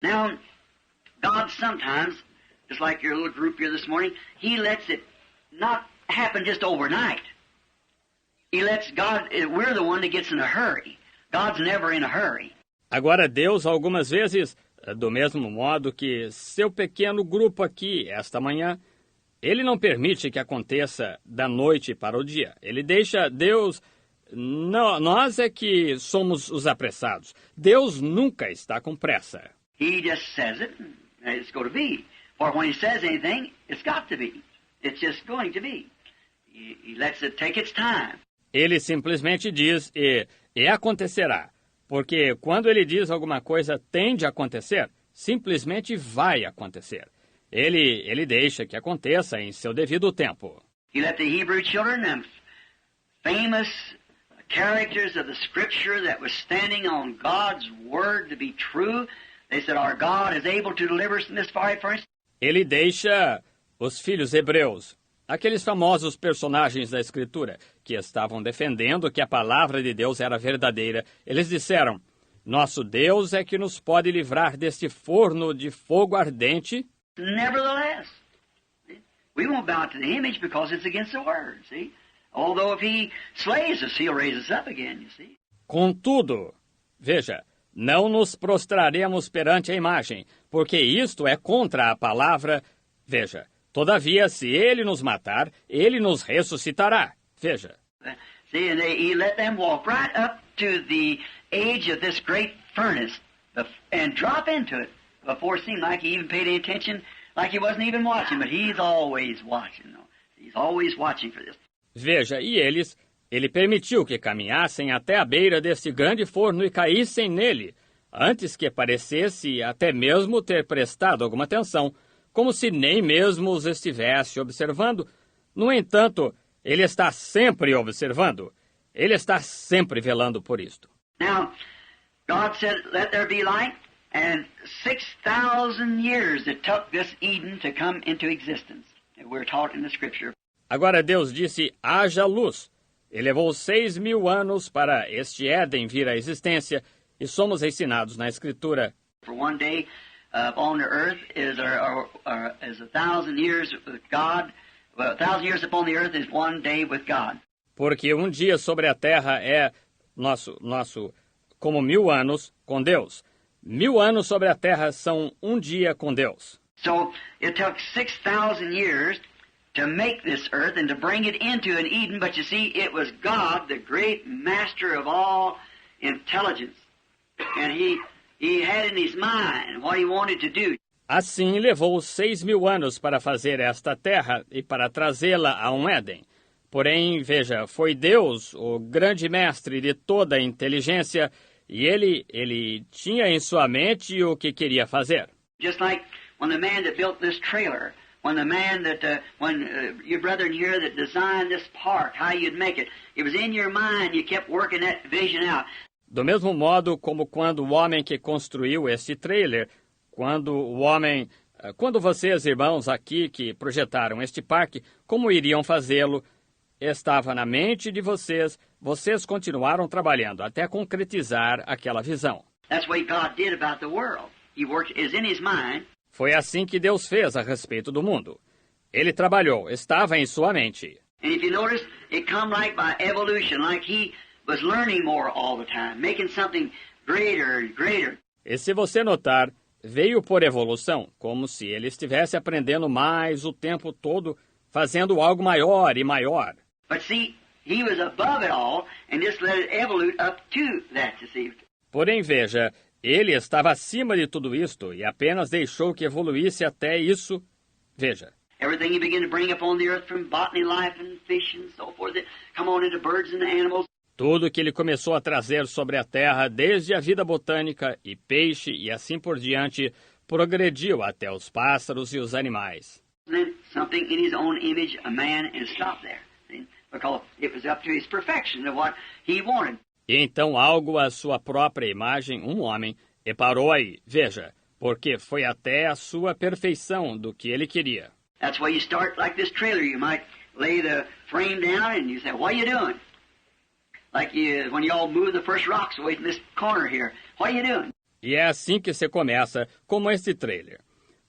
Now, God sometimes, just like your little group here this morning, He lets it not happen just overnight. He lets God, we're the one that gets in a hurry. God's never in a hurry. Agora, Deus, algumas vezes, do mesmo modo que seu pequeno grupo aqui, esta manhã, Ele não permite que aconteça da noite para o dia. Ele deixa Deus... nós é que somos os apressados. Deus nunca está com pressa. He just says it, and it's going to be. For when He says anything, it's got to be. It's just going to be. He lets it take its time. Ele simplesmente diz e acontecerá. Porque quando Ele diz alguma coisa tende a acontecer, simplesmente vai acontecer. Ele deixa que aconteça em seu devido tempo. He let the Hebrew children, them famous characters of the Scripture that was standing on God's Word to be true, they said, our God is able to deliver us from this fiery furnace. Ele deixa os filhos hebreus, aqueles famosos personagens da Escritura, que estavam defendendo que a palavra de Deus era verdadeira. Eles disseram, nosso Deus é que nos pode livrar deste forno de fogo ardente. Nevertheless, we won't bow to the image because it's against the Word, see? Although if He slays us, He'll raise us up again, you see? Contudo, veja, não nos prostraremos perante a imagem, porque isto é contra a palavra. Veja, todavia, se Ele nos matar, Ele nos ressuscitará. Veja. See, and He let them walk right up to the edge of this great furnace and drop into it. Before it seemed like He even paid any attention, like He wasn't even watching, but He's always watching. He's always watching for this. Veja, e ele permitiu que caminhassem até a beira desse grande forno e caíssem nele, antes que parecesse até mesmo ter prestado alguma atenção, como se nem mesmo os estivesse observando. No entanto, Ele está sempre observando. Ele está sempre velando por isto. Now, God said, let there be light, and 6,000 years it took this Eden to come into existence. We're taught in the Scripture. Agora Deus disse, haja luz. E levou 6.000 anos para este Éden vir à existência, e somos ensinados na Escritura. For one day upon the earth is 1,000 years with God. Well, 1,000 years upon the earth is one day with God. Porque um dia sobre a terra é como 1.000 anos com Deus. 1.000 anos sobre a terra são um dia com Deus. So it took 6,000 years to make this earth and to bring it into an Eden, but you see, it was God, the great master of all intelligence, and He had in His mind what He wanted to do. Assim levou 6.000 anos para fazer esta terra e para trazê-la a um Éden. Porém, veja, foi Deus, o grande mestre de toda a inteligência, e ele tinha em sua mente o que queria fazer. Just like when the man that built this trailer, when your brethren here that designed this park, how you'd make it, it was in your mind, you kept working that vision out. Do mesmo modo como quando o homem que construiu este trailer, quando vocês, irmãos, aqui que projetaram este parque, como iriam fazê-lo, estava na mente de vocês, vocês continuaram trabalhando até concretizar aquela visão. That's the way God did about the world. He worked is in His mind. Foi assim que Deus fez a respeito do mundo. Ele trabalhou, estava em sua mente. And if you notice, it come like by evolution, like He was learning more all the time, making something greater and greater. E se você notar, veio por evolução, como se ele estivesse aprendendo mais o tempo todo, fazendo algo maior e maior. But see, He was above it all and just let it evolve up to that, you see. Porém, veja, ele estava acima de tudo isto e apenas deixou que evoluísse até isso. Veja. Everything He began to bring upon the earth from botany life and fish and so forth, that come on into birds and animals. Tudo que ele começou a trazer sobre a terra, desde a vida botânica e peixe e assim por diante, progrediu até os pássaros e os animais. And then something in His own image, a man, and stopped there. See? Because it was up to His perfection of what He wanted. E então algo à sua própria imagem, um homem, e parou aí. Veja, porque foi até a sua perfeição do que ele queria. That's why you start like this trailer. You might lay the frame down and you say, what are you doing? Like when you all move the first rocks away from this corner here. What are you doing? E é assim que se começa, como este trailer.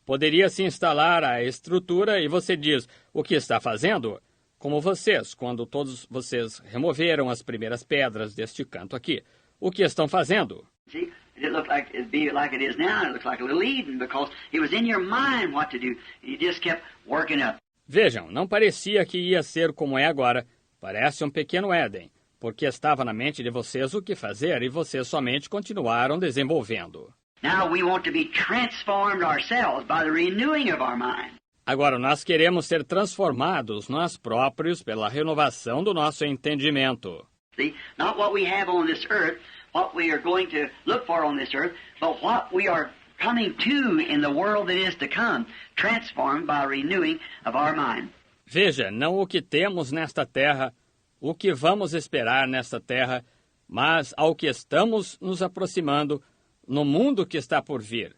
Poderia se instalar a estrutura e você diz, o que está fazendo? Como vocês, quando todos vocês removeram as primeiras pedras deste canto aqui. O que estão fazendo? See, it looked like it'd be like it is now. It looks like a little Eden because it was in your mind what to do. You just kept working up. Vejam, não parecia que ia ser como é agora. Parece um pequeno Éden, porque estava na mente de vocês o que fazer e vocês somente continuaram desenvolvendo. Now we want to be transformed ourselves by the renewing of our mind. Agora, nós queremos ser transformados nós próprios pela renovação do nosso entendimento. See, not what we have on this earth, what we are going to look for on this earth, but what we are coming to in the world that is to come, transformed by renewing of our mind. Veja, não o que temos nesta terra, o que vamos esperar nesta terra, mas ao que estamos nos aproximando no mundo que está por vir,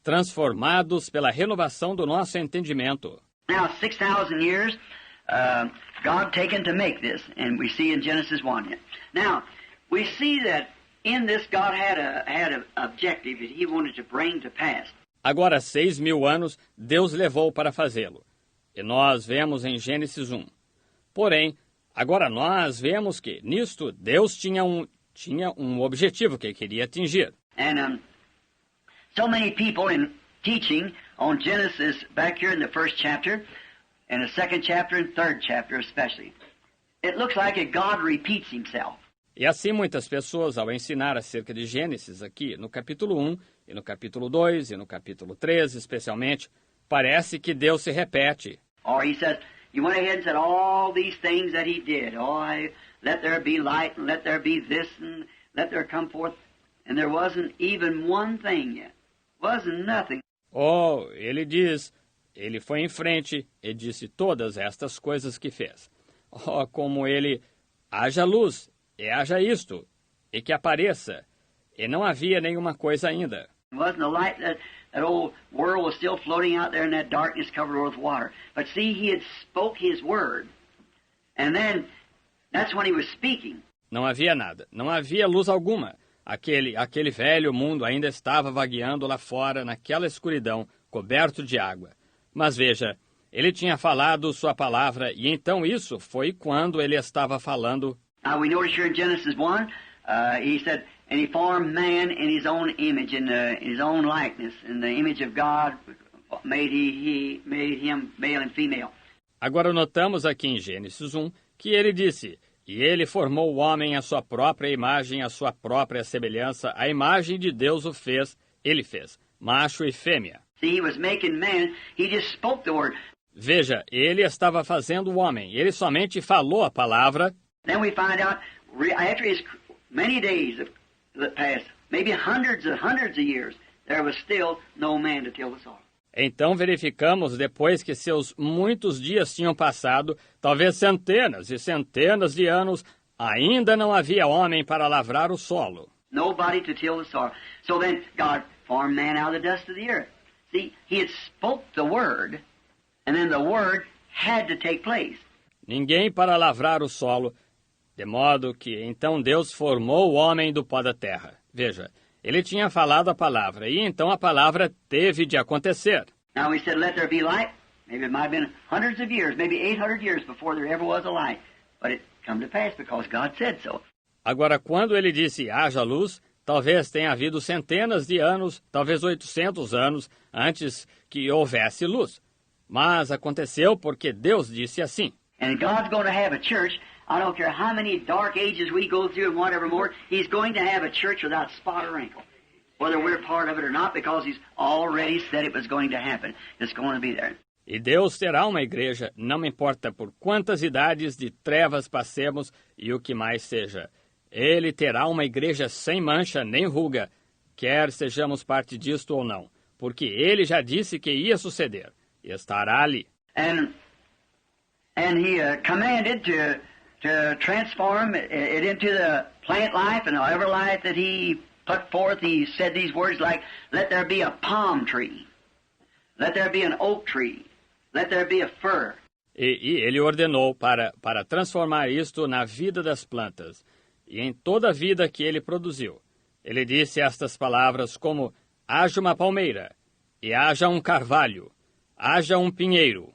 transformados pela renovação do nosso entendimento. Now, 6,000 years, God taken to make this, and we see in Genesis 1. Now, we see that in this God had an objective that He wanted to bring to pass. Agora, 6.000 anos, Deus levou para fazê-lo. E nós vemos em Gênesis 1. Porém, agora nós vemos que nisto Deus tinha um objetivo que queria atingir. And so many people in teaching on Genesis back here in the first chapter, and the second chapter and third chapter especially, it looks like God repeats Himself. E assim muitas pessoas, ao ensinar acerca de Gênesis aqui no capítulo 1, e no capítulo 2, e no capítulo 3 especialmente, parece que Deus se repete. Or He says, He went ahead and said all these things that He did. Let there be light, and let there be this, and let there come forth. And there wasn't even one thing yet. Wasn't nothing. Oh, ele diz, ele foi em frente e disse todas estas coisas que fez. Oh, como ele, haja luz, e haja isto, e que apareça. E não havia nenhuma coisa ainda. It wasn't a light, that old world was still floating out there in that darkness covered with water. But see, He had spoke His word. And then, that's when He was speaking. Não havia nada, não havia luz alguma. Aquele velho mundo ainda estava vagueando lá fora, naquela escuridão, coberto de água. Mas veja, ele tinha falado sua palavra, e então isso foi quando ele estava falando. Now we notice here in Genesis 1, He said, and He formed man in His own image, in His own likeness, in the image of God made He made him male and female. Agora notamos aqui em Gênesis 1 que ele disse, e ele formou o homem à sua própria imagem, à sua própria semelhança, a imagem de Deus o fez, ele fez, macho e fêmea. See, He was making man, He just spoke the word. Veja, ele estava fazendo o homem, ele somente falou a palavra. Then we find out, after His many days that passed, maybe hundreds of years, there was still no man to till the soil. Então verificamos, depois que seus muitos dias tinham passado, talvez centenas e centenas de anos, ainda não havia homem para lavrar o solo. Nobody to till the soil. So then God formed man out of the dust of the earth. See, He had spoke the word, and then the word had to take place. Ninguém para lavrar o solo, de modo que então Deus formou o homem do pó da terra. Veja, ele tinha falado a palavra, e então a palavra teve de acontecer. Now we said, let there be light. Maybe it might have been hundreds of years, maybe 800 years before there ever was a light. But it come to pass because God said so. Agora, quando ele disse, haja luz, talvez tenha havido centenas de anos, talvez 800 anos, antes que houvesse luz. Mas aconteceu porque Deus disse assim. And God's going to have a church. I don't care how many dark ages we go through and whatever more, He's going to have a church without spot or wrinkle. Whether we're part of it or not, because He's already said it was going to happen. It's going to be there. E Deus terá uma igreja, não importa por quantas idades de trevas passemos e o que mais seja. Ele terá uma igreja sem mancha nem ruga, quer sejamos parte disto ou não, porque Ele já disse que ia suceder, e estará ali. And He commanded to transform it into the plant life and whatever life that He put forth. He said these words like, let there be a palm tree, let there be an oak tree, let there be a fir. E ele ordenou para transformar isto na vida das plantas, e em toda a vida que ele produziu. Ele disse estas palavras como: haja uma palmeira, e haja um carvalho, haja um pinheiro.